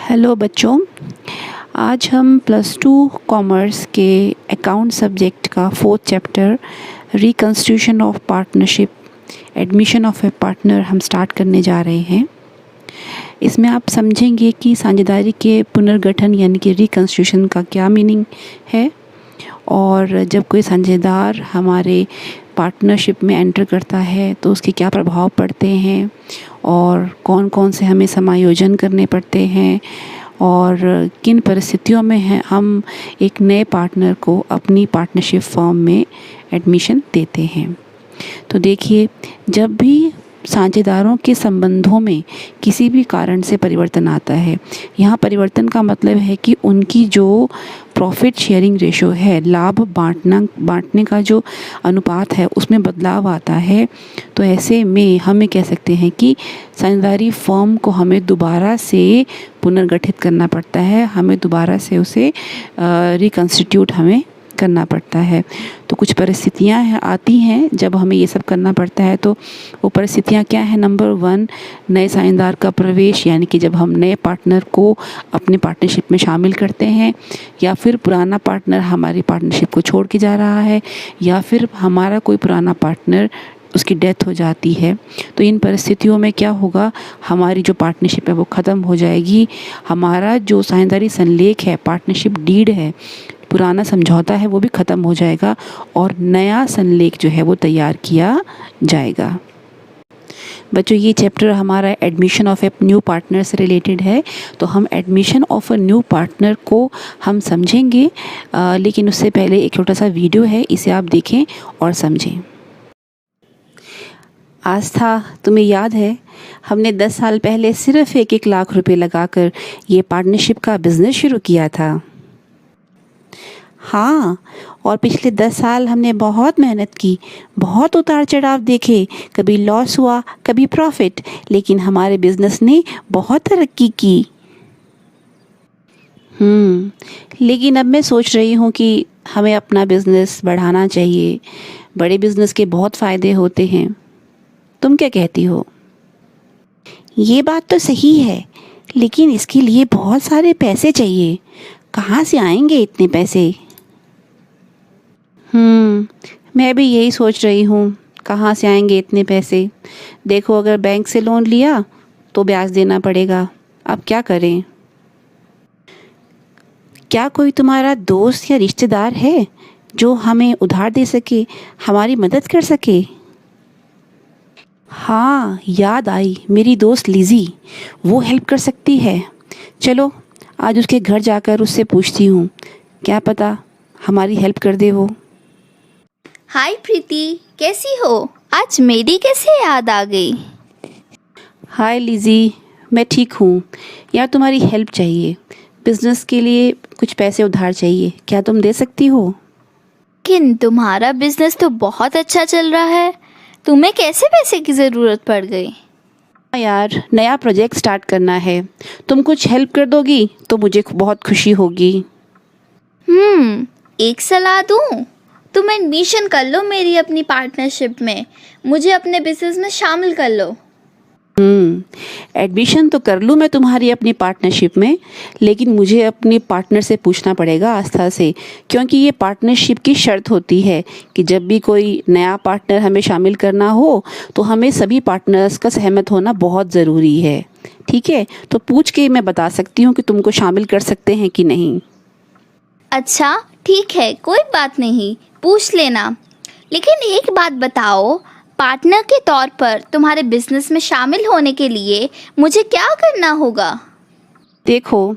Hello बच्चों, आज हम +2 कॉमर्स के अकाउंट सब्जेक्ट का 4th chapter reconstitution of partnership admission of A partner हम स्टार्ट करने जा रहे हैं। इसमें आप समझेंगे कि साझेदारी के पुनर्गठन यानी कि रिकंस्टिट्यूशन का क्या मीनिंग है और जब कोई साझेदार हमारे पार्टनरशिप में एंटर करता है तो उसके क्या प्रभाव पड़ते हैं और कौन कौन से हमें समायोजन करने पड़ते हैं और किन परिस्थितियों में हम एक नए पार्टनर को अपनी पार्टनरशिप फर्म में एडमिशन देते हैं। तो देखिए, जब भी साझेदारों के संबंधों में किसी भी कारण से परिवर्तन आता है, यहाँ परिवर्तन का मतलब है कि उनकी जो प्रॉफिट शेयरिंग रेशो है, लाभ बांटने का जो अनुपात है, उसमें बदलाव आता है, तो ऐसे में हमें कह सकते हैं कि साझेदारी फर्म को हमें दोबारा से पुनर्गठित करना पड़ता है, हमें दोबारा से उसे रिकंस्टिट्यूट हमें करना पड़ता है। तो कुछ परिस्थितियाँ आती हैं जब हमें ये सब करना पड़ता है। तो वो परिस्थितियाँ क्या हैं? नंबर 1, नए साझेदार का प्रवेश, यानी कि जब हम नए पार्टनर को अपने पार्टनरशिप में शामिल करते हैं, या फिर पुराना पार्टनर हमारी पार्टनरशिप को छोड़ के जा रहा है, या फिर हमारा कोई पुराना पार्टनर उसकी डेथ हो जाती है। तो इन परिस्थितियों में क्या होगा? हमारी जो पार्टनरशिप है वो ख़त्म हो जाएगी। हमारा जो साझेदारी संलेख है, पार्टनरशिप डीड है, पुराना समझौता है, वो भी ख़त्म हो जाएगा और नया संलेख जो है वो तैयार किया जाएगा। बच्चों, ये चैप्टर हमारा admission of a new partner से रिलेटेड है, तो हम admission of a new partner को हम समझेंगे, लेकिन उससे पहले एक छोटा सा वीडियो है, इसे आप देखें और समझें। आस्था, तुम्हें याद है हमने 10 साल पहले सिर्फ 1-1 लाख रुपए लगाकर ये पार्टनरशिप का बिज़नेस शुरू किया था। हाँ, और पिछले 10 साल हमने बहुत मेहनत की, बहुत उतार चढ़ाव देखे, कभी लॉस हुआ, कभी प्रॉफिट, लेकिन हमारे बिजनेस ने बहुत तरक्की की। लेकिन अब मैं सोच रही हूँ कि हमें अपना बिजनेस बढ़ाना चाहिए। बड़े बिजनेस के बहुत फ़ायदे होते हैं। तुम क्या कहती हो? ये बात तो सही है, लेकिन इसके लिए बहुत सारे पैसे चाहिए। कहाँ से आएंगे इतने पैसे? मैं भी यही सोच रही हूँ, कहाँ से आएंगे इतने पैसे। देखो, अगर बैंक से लोन लिया तो ब्याज देना पड़ेगा। अब क्या करें? क्या कोई तुम्हारा दोस्त या रिश्तेदार है जो हमें उधार दे सके, हमारी मदद कर सके? हाँ, याद आई, मेरी दोस्त लिज़ी, वो हेल्प कर सकती है। चलो आज उसके घर जाकर उससे पूछती हूँ, क्या पता हमारी हेल्प कर दे वो। हाय प्रीति, कैसी हो? आज मेरी कैसे याद आ गई? हाय लिज़ी, मैं ठीक हूँ। यार, तुम्हारी हेल्प चाहिए, बिज़नेस के लिए कुछ पैसे उधार चाहिए, क्या तुम दे सकती हो? लेकिन तुम्हारा बिजनेस तो बहुत अच्छा चल रहा है, तुम्हें कैसे पैसे की ज़रूरत पड़ गई? यार, नया प्रोजेक्ट स्टार्ट करना है, तुम कुछ हेल्प कर दोगी तो मुझे बहुत खुशी होगी। एक सलाह दूँ? तुम एडमिशन कर लो मेरी अपनी पार्टनरशिप में, मुझे अपने बिजनेस में शामिल कर लो। एडमिशन तो कर लूँ मैं तुम्हारी अपनी पार्टनरशिप में, लेकिन मुझे अपने पार्टनर से पूछना पड़ेगा, आस्था से, क्योंकि ये पार्टनरशिप की शर्त होती है कि जब भी कोई नया पार्टनर हमें शामिल करना हो तो हमें सभी पार्टनर्स का सहमत होना बहुत ज़रूरी है। ठीक है, तो पूछ के मैं बता सकती हूँ कि तुमको शामिल कर सकते हैं कि नहीं। अच्छा ठीक है, कोई बात नहीं, पूछ लेना। लेकिन एक बात बताओ, पार्टनर के तौर पर तुम्हारे बिजनेस में शामिल होने के लिए मुझे क्या करना होगा? देखो,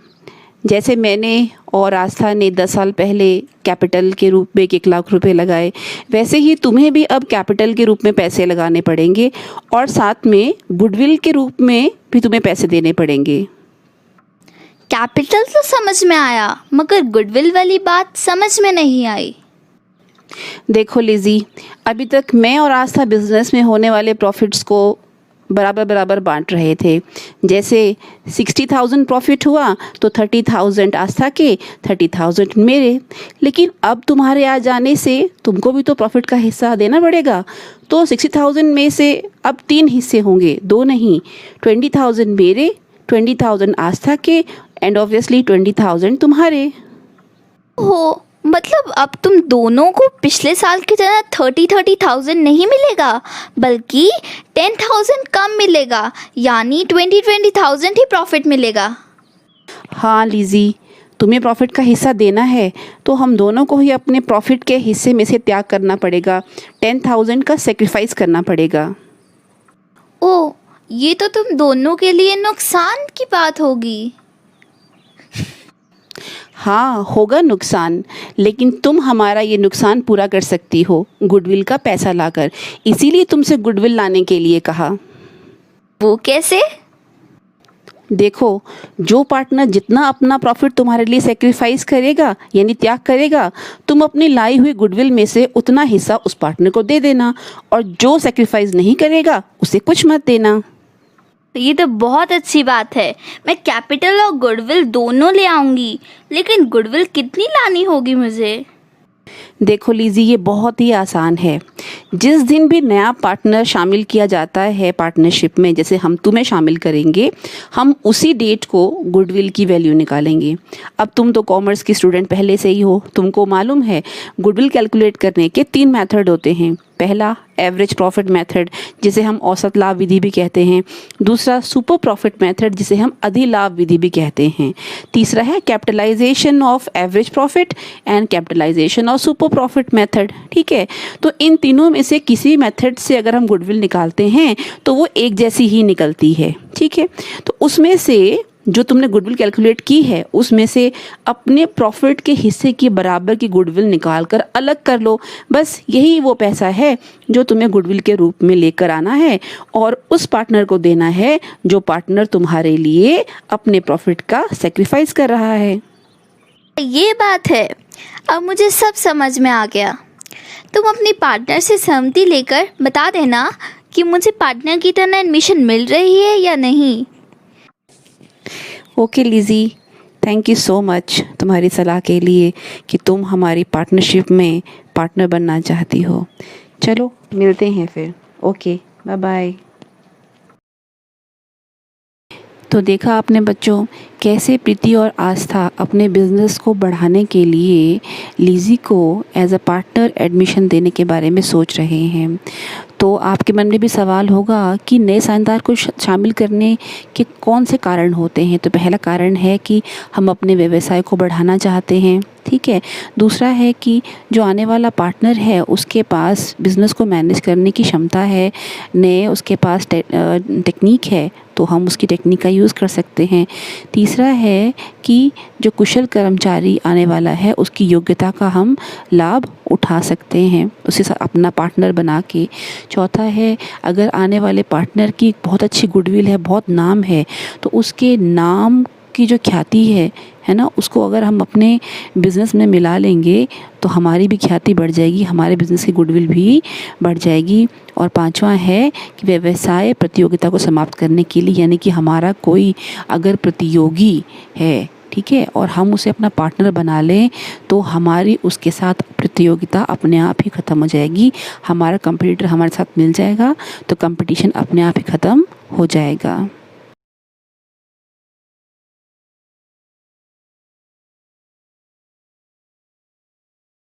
जैसे मैंने और आस्था ने 10 साल पहले कैपिटल के रूप में 1-1 लाख रुपए लगाए, वैसे ही तुम्हें भी अब कैपिटल के रूप में पैसे लगाने पड़ेंगे और साथ में गुडविल के रूप में भी तुम्हें पैसे देने पड़ेंगे। कैपिटल तो समझ में आया, मगर गुडविल वाली बात समझ में नहीं आई। देखो लिज़ी, अभी तक मैं और आस्था बिजनेस में होने वाले प्रॉफिट्स को बराबर बांट रहे थे। जैसे 60,000 प्रॉफिट हुआ तो 30,000 आस्था के, 30,000 मेरे। लेकिन अब तुम्हारे आ जाने से तुमको भी तो प्रॉफिट का हिस्सा देना पड़ेगा, तो 60,000 में से अब 3 हिस्से होंगे, 2 नहीं। 20,000 मेरे, 20,000 आस्था के एंड ऑब्वियसली 20,000 तुम्हारे। हो, मतलब अब तुम दोनों को पिछले साल की तरह 30,000 नहीं मिलेगा, बल्कि 10,000 कम मिलेगा, यानी 20,000 ही प्रॉफिट मिलेगा। हाँ लीजी, तुम्हें प्रॉफिट का हिस्सा देना है तो हम दोनों को ही अपने प्रॉफिट के हिस्से में से त्याग करना पड़ेगा, 10,000 का सेक्रीफाइस करना पड़ेगा। ओ, ये तो तुम दोनों के लिए नुकसान की बात होगी। हाँ होगा नुकसान, लेकिन तुम हमारा ये नुकसान पूरा कर सकती हो गुडविल का पैसा लाकर, इसीलिए तुमसे गुडविल लाने के लिए कहा। वो कैसे? देखो, जो पार्टनर जितना अपना प्रॉफिट तुम्हारे लिए सेक्रीफाइस करेगा यानी त्याग करेगा, तुम अपनी लाई हुई गुडविल में से उतना हिस्सा उस पार्टनर को दे देना, और जो सेक्रीफाइस नहीं करेगा उसे कुछ मत देना। ये तो बहुत अच्छी बात है। मैं कैपिटल और गुडविल दोनों ले आऊंगी, लेकिन गुडविल कितनी लानी होगी मुझे? देखो लीजी, ये बहुत ही आसान है। जिस दिन भी नया पार्टनर शामिल किया जाता है पार्टनरशिप में, जैसे हम तुम्हें शामिल करेंगे, हम उसी डेट को गुडविल की वैल्यू निकालेंगे। अब तुम तो कॉमर्स की स्टूडेंट पहले से ही हो, तुमको मालूम है गुडविल कैलकुलेट करने के 3 मेथड होते हैं। पहला एवरेज प्रॉफिट मेथड, जिसे हम औसत लाभ विधि भी कहते हैं। दूसरा सुपर प्रॉफिट मेथड, जिसे हम अधिलाभ विधि भी कहते हैं। तीसरा है capitalization of average profit and capitalization of super profit method. ठीक है, तो इन तीनों में से किसी मेथड से अगर हम गुडविल निकालते हैं तो वो एक जैसी ही निकलती है। ठीक है, तो उसमें से जो तुमने गुडविल कैलकुलेट की है उसमें से अपने प्रॉफिट के हिस्से के बराबर की गुडविल निकाल कर अलग कर लो। बस यही वो पैसा है जो तुम्हें गुडविल के रूप में लेकर आना है और उस पार्टनर को देना है जो पार्टनर तुम्हारे लिए अपने प्रॉफिट का सेक्रीफाइस कर रहा है। ये बात है, अब मुझे सब समझ में आ गया। तुम अपनी पार्टनर से सहमति लेकर बता देना कि मुझे पार्टनर की तरह एडमिशन मिल रही है या नहीं। ओके लीजी, थैंक यू सो मच तुम्हारी सलाह के लिए कि तुम हमारी पार्टनरशिप में पार्टनर बनना चाहती हो। चलो मिलते हैं फिर। Okay, bye bye. तो देखा आपने बच्चों, कैसे प्रीति और आस्था अपने बिज़नेस को बढ़ाने के लिए लीजी को एज अ पार्टनर एडमिशन देने के बारे में सोच रहे हैं। तो आपके मन में भी सवाल होगा कि नए साझेदार को शामिल करने के कौन से कारण होते हैं। तो पहला कारण है कि हम अपने व्यवसाय को बढ़ाना चाहते हैं। ठीक है, दूसरा है कि जो आने वाला पार्टनर है उसके पास बिज़नेस को मैनेज करने की क्षमता है, नए उसके पास टेक्निक है तो हम उसकी टेक्निक का यूज़ कर सकते हैं। तीसरा है कि जो कुशल कर्मचारी आने वाला है उसकी योग्यता का हम लाभ उठा सकते हैं उसे अपना पार्टनर बना के। चौथा है, अगर आने वाले पार्टनर की बहुत अच्छी गुडविल है, बहुत नाम है, तो उसके नाम की जो ख्याति है ना, उसको अगर हम अपने बिज़नेस में मिला लेंगे तो हमारी भी ख्याति बढ़ जाएगी, हमारे बिज़नेस की गुडविल भी बढ़ जाएगी। और पांचवा है कि व्यवसाय प्रतियोगिता को समाप्त करने के लिए, यानी कि हमारा कोई अगर प्रतियोगी है, ठीक है, और हम उसे अपना पार्टनर बना लें तो हमारी उसके साथ प्रतियोगिता अपने आप ही ख़त्म हो जाएगी। हमारा कंपटीटर हमारे साथ मिल जाएगा तो कंपटीशन अपने आप ही ख़त्म हो जाएगा।